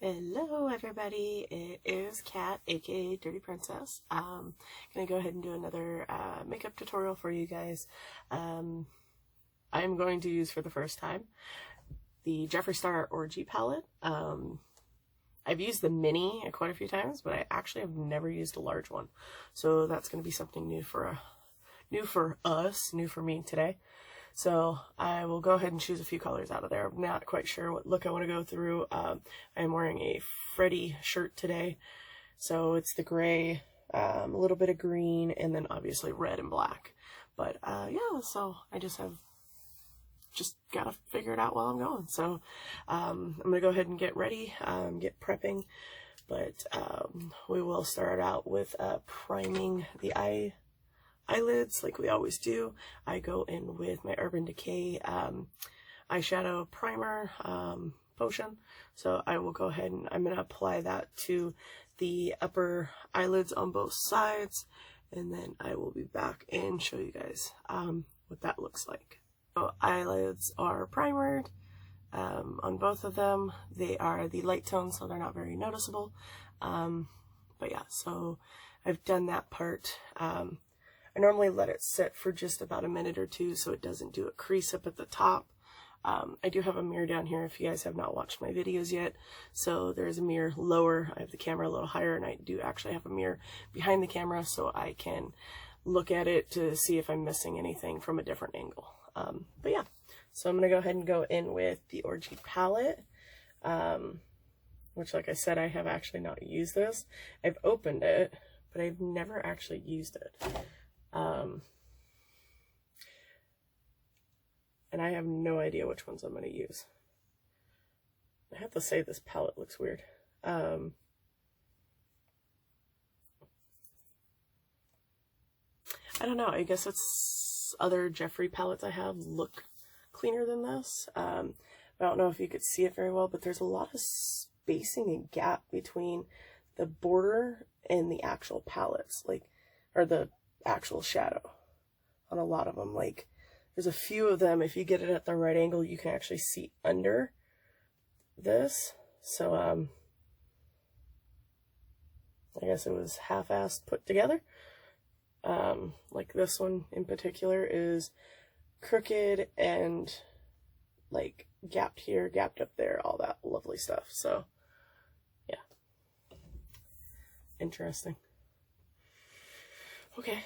Hello everybody, it is Kat, aka Dirty Princess. Gonna go ahead and do another makeup tutorial for you guys. I'm going to use for the first time the Jeffree Orgy palette. I've used the mini quite a few times, but I actually have never used a large one. So that's gonna be something new for me today. So I will go ahead and choose a few colors out of there. I'm not quite sure what look I want to go through. I'm wearing a Freddy shirt today. So it's the gray, a little bit of green, and then obviously red and black. But yeah, so I just gotta figure it out while I'm going. So I'm gonna go ahead and get ready, get prepping. But we will start out with priming the eyelids like we always do. I go in with my Urban Decay eyeshadow primer potion. So I will go ahead and I'm going to apply that to the upper eyelids on both sides, and then I will be back and show you guys what that looks like. So eyelids are primered on both of them. They are the light tone, so they're not very noticeable. But yeah, so I've done that part. I normally let it sit for just about a minute or two so it doesn't do a crease up at the top. I do have a mirror down here if you guys have not watched my videos yet. So there's a mirror lower. I have the camera a little higher, and I do actually have a mirror behind the camera so I can look at it to see if I'm missing anything from a different angle. But yeah, so I'm going to go ahead and go in with the Orgy palette, which, like I said, I have actually not used this. I've opened it, but I've never actually used it. And I have no idea which ones I'm going to use. I have to say this palette looks weird. I don't know. I guess it's other Jeffree palettes I have look cleaner than this. I don't know if you could see it very well, but there's a lot of spacing and gap between the border and the actual palettes, or the actual shadow on a lot of them. Like, there's a few of them, if you get it at the right angle, you can actually see under this. So I guess it was half-assed put together. Like this one in particular is crooked and like gapped here, gapped up there, all that lovely stuff. So yeah, interesting. Okay,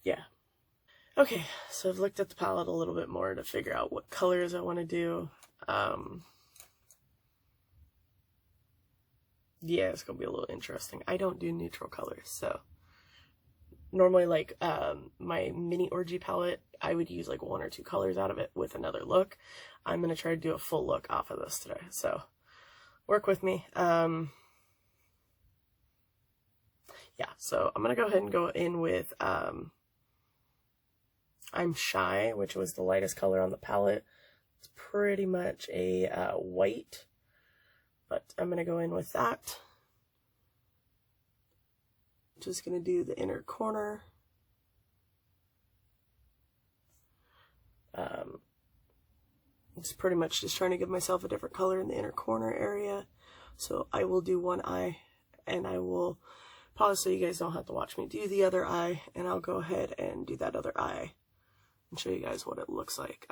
yeah. Okay, so I've looked at the palette a little bit more to figure out what colors I want to do. Yeah, it's gonna be a little interesting. I don't do neutral colors, so normally, like, my mini Orgy palette, I would use like 1 or 2 colors out of it with another look. I'm gonna try to do a full look off of this today, so work with me. Yeah, so I'm gonna go ahead and go in with I'm Shy, which was the lightest color on the palette. It's pretty much a white, but I'm gonna go in with that. Just gonna do the inner corner. It's pretty much just trying to give myself a different color in the inner corner area. So I will do one eye, and I will pause so you guys don't have to watch me do the other eye, and I'll go ahead and do that other eye and show you guys what it looks like.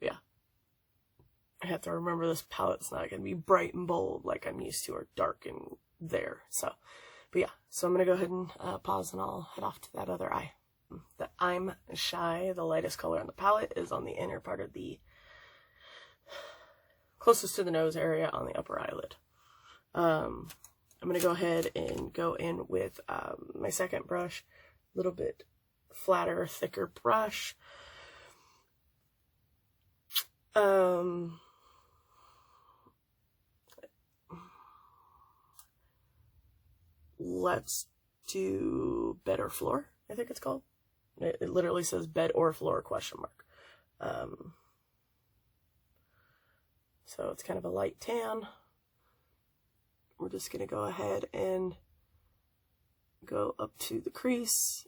Yeah, I have to remember this palette's not going to be bright and bold like I'm used to, or dark and there. So, but yeah, so I'm going to go ahead and pause, and I'll head off to that other eye. The I'm Shy, the lightest color on the palette, is on the inner part of the, closest to the nose area on the upper eyelid. I'm going to go ahead and go in with my second brush, a little bit flatter, thicker brush. Let's do Bed or Floor, I think it's called. It literally says Bed or Floor ? So it's kind of a light tan. We're just going to go ahead and go up to the crease.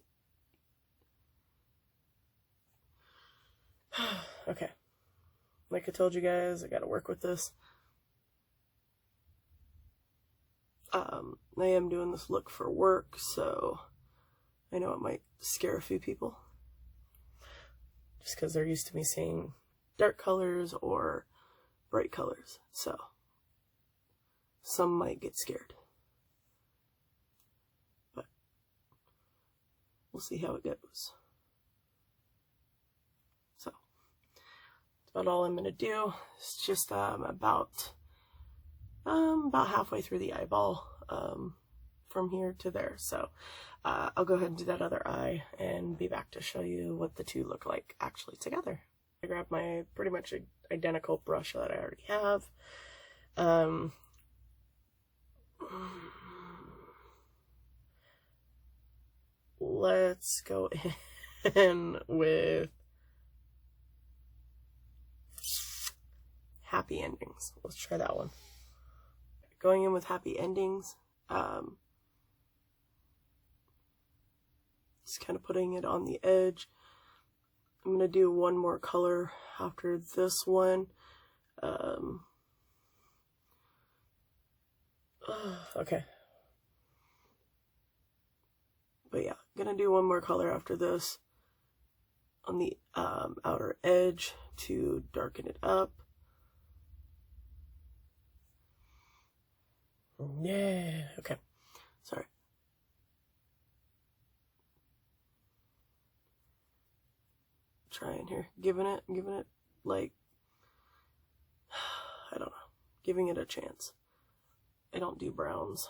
Okay, like I told you guys, I gotta work with this. I am doing this look for work, so I know it might scare a few people. Just because they're used to me seeing dark colors or bright colors, so some might get scared. But we'll see how it goes. So that's about all I'm going to do. It's just about halfway through the eyeball from here to there. So I'll go ahead and do that other eye and be back to show you what the two look like actually together. I grabbed my pretty much identical brush that I already have. Let's go in with Happy Endings. Let's try that one. Going in with Happy Endings. Just kind of putting it on the edge. I'm going to do one more color after this one. Okay. But yeah, I'm going to do one more color after this on the outer edge to darken it up. Yeah, okay. Sorry. Trying here. Giving it like, I don't know. Giving it a chance. I don't do browns.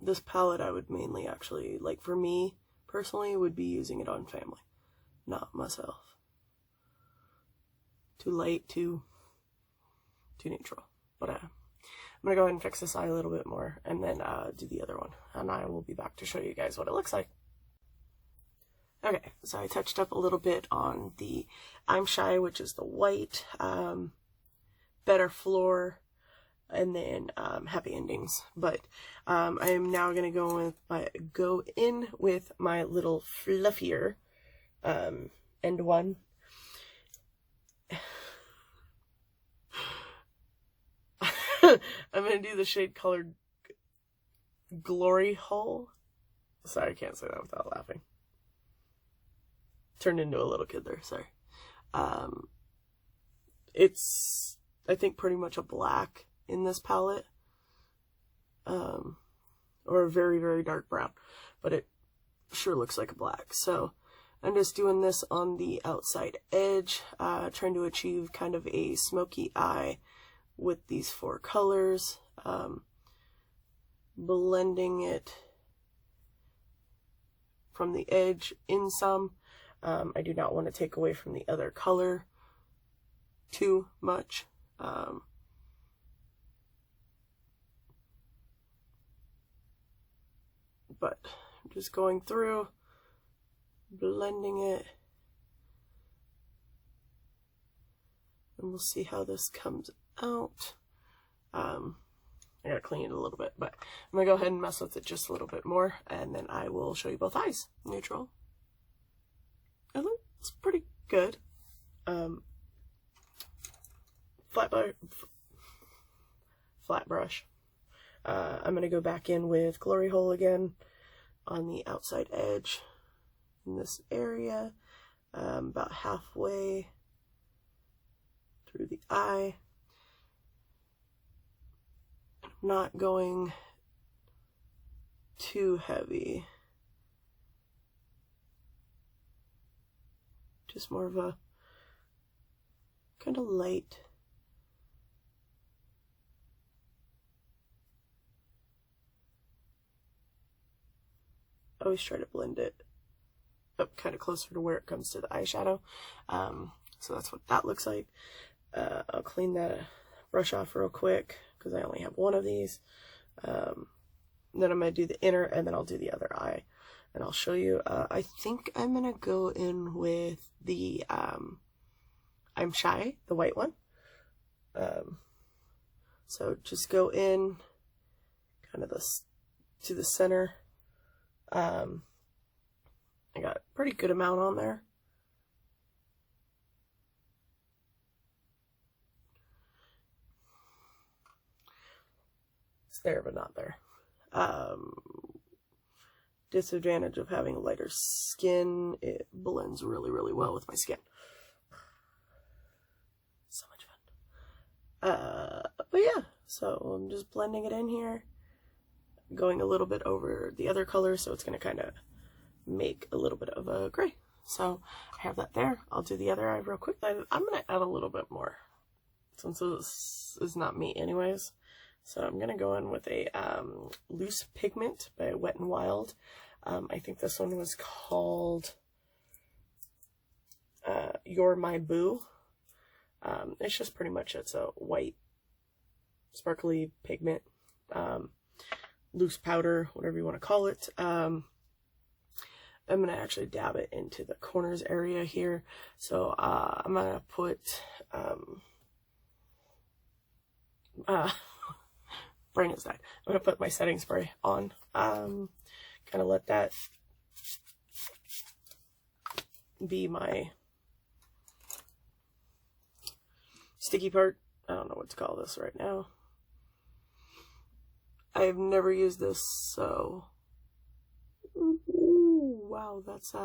This palette I would mainly actually, like for me personally, would be using it on family, not myself. Too light, too neutral. But I'm going to go ahead and fix this eye a little bit more and then do the other one. And I will be back to show you guys what it looks like. Okay, so I touched up a little bit on the I'm Shy, which is the white, Better Floor, and then Happy Endings. But I am now going to go in with my little fluffier end one. I'm going to do the shade colored Glory Hole. Sorry, I can't say that without laughing. Turned into a little kid there, sorry. It's, I think, pretty much a black in this palette. Or a very, very dark brown. But it sure looks like a black. So I'm just doing this on the outside edge, trying to achieve kind of a smoky eye with these four colors, blending it from the edge in some. I do not want to take away from the other color too much. But I'm just going through, blending it, and we'll see how this comes out. I gotta clean it a little bit, but I'm gonna go ahead and mess with it just a little bit more, and then I will show you both eyes. Neutral. It looks pretty good. Flat brush. I'm gonna go back in with Glory Hole again on the outside edge in this area, about halfway through the eye. I'm not going too heavy, just more of a kind of light. I always try to blend it up kind of closer to where it comes to the eyeshadow. So that's what that looks like. I'll clean that brush off real quick because I only have one of these. Then I'm going to do the inner, and then I'll do the other eye. And I'll show you. I think I'm going to go in with the I'm Shy, the white one. So just go in kind of to the center. I got pretty good amount on there. It's there, but not there. Disadvantage of having lighter skin, it blends really, really well with my skin. So much fun. But yeah, so I'm just blending it in here, going a little bit over the other color, so it's going to kind of make a little bit of a gray. So I have that there. I'll do the other eye real quick. I'm going to add a little bit more, since this is not me anyways. So I'm going to go in with a loose pigment by Wet n Wild. I think this one was called You're My Boo. It's just pretty much, it's a white sparkly pigment, loose powder, whatever you want to call it. I'm going to actually dab it into the corners area here. So I'm going to put brain has died. I'm going to put my setting spray on. Kind of let that be my sticky part. I don't know what to call this right now. I've never used this, so... Ooh, wow, that's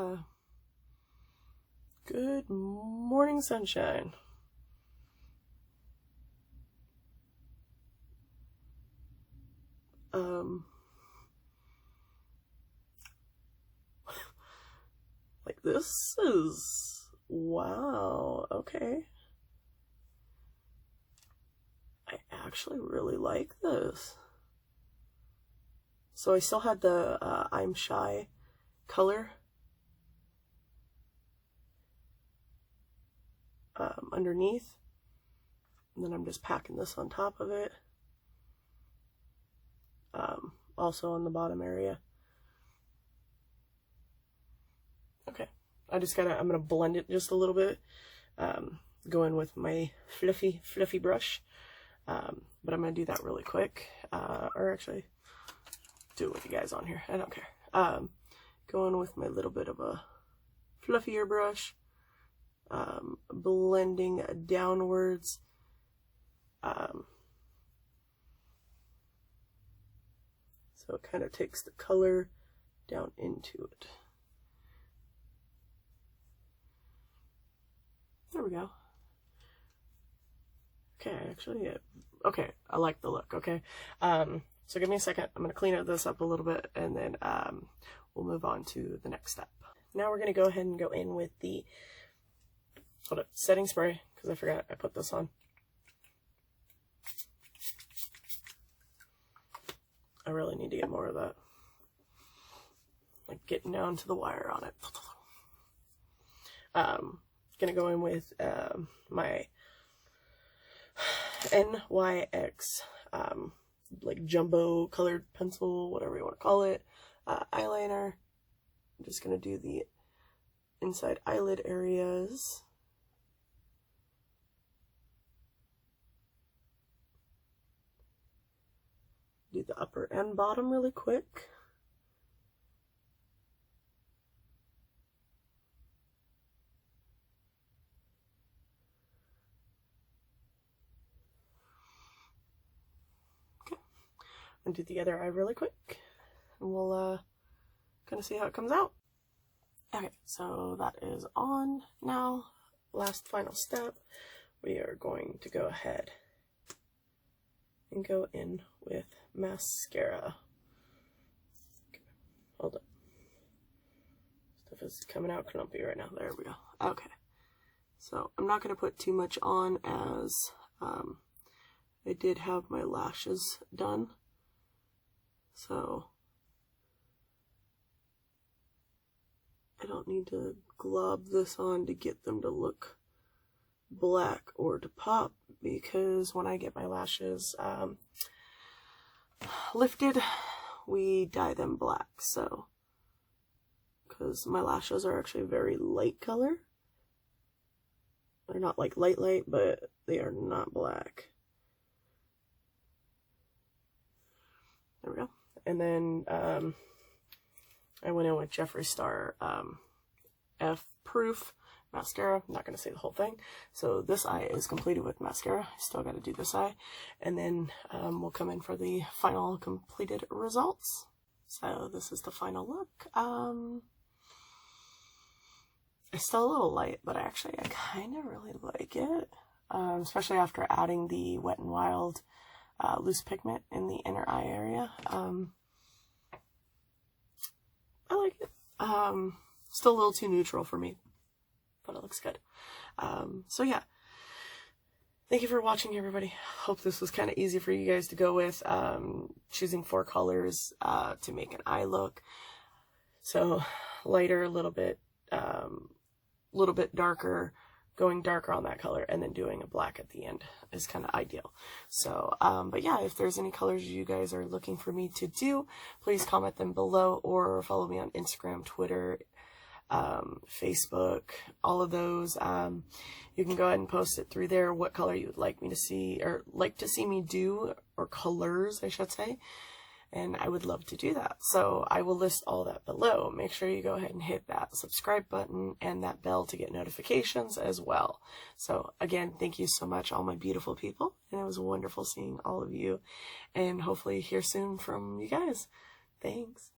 good morning sunshine. Like, this is, wow, okay. I actually really like this. So I still had the I'm Shy color underneath, and then I'm just packing this on top of it, also on the bottom area. Okay, I'm gonna blend it just a little bit, go in with my fluffy brush, but I'm gonna do that really quick, or actually do it with you guys on here, I don't care. Going with my little bit of a fluffier brush, blending downwards, so it kind of takes the color down into it. There we go. Okay, actually, yeah. Okay, I like the look, okay. So give me a second. I'm going to clean this up a little bit, and then we'll move on to the next step. Now we're going to go ahead and go in with the setting spray, because I forgot I put this on. I really need to get more of that. Like getting down to the wire on it. Going to go in with my NYX like jumbo colored pencil, whatever you want to call it, eyeliner. I'm just going to do the inside eyelid areas. Do the upper and bottom really quick. And do the other eye really quick, and we'll kind of see how it comes out. Okay, so that is on now. Last final step, we are going to go ahead and go in with mascara. Okay, hold up. Stuff is coming out clumpy right now. There we go. Okay, so I'm not going to put too much on, as I did have my lashes done. So I don't need to glob this on to get them to look black or to pop, because when I get my lashes lifted, we dye them black. So, because my lashes are actually a very light color. They're not like light, but they are not black. There we go. And then I went in with Jeffree Star SPF proof mascara. I'm not going to say the whole thing. So this eye is completed with mascara. I still got to do this eye. And then we'll come in for the final completed results. So this is the final look. It's still a little light, but I kind of really like it. Especially after adding the Wet n Wild loose pigment in the inner eye area. I like it. Still a little too neutral for me, but it looks good. So yeah, thank you for watching, everybody. Hope this was kind of easy for you guys to go with, choosing 4 colors to make an eye look. So lighter, a little bit darker, going darker on that color, and then doing a black at the end is kind of ideal. So, but yeah, if there's any colors you guys are looking for me to do, please comment them below or follow me on Instagram, Twitter, Facebook, all of those. You can go ahead and post it through there, what color you would like me to see, or like to see me do, or colors, I should say. And I would love to do that. So I will list all that below. Make sure you go ahead and hit that subscribe button and that bell to get notifications as well. So again, thank you so much, all my beautiful people. And it was wonderful seeing all of you. And hopefully hear soon from you guys. Thanks.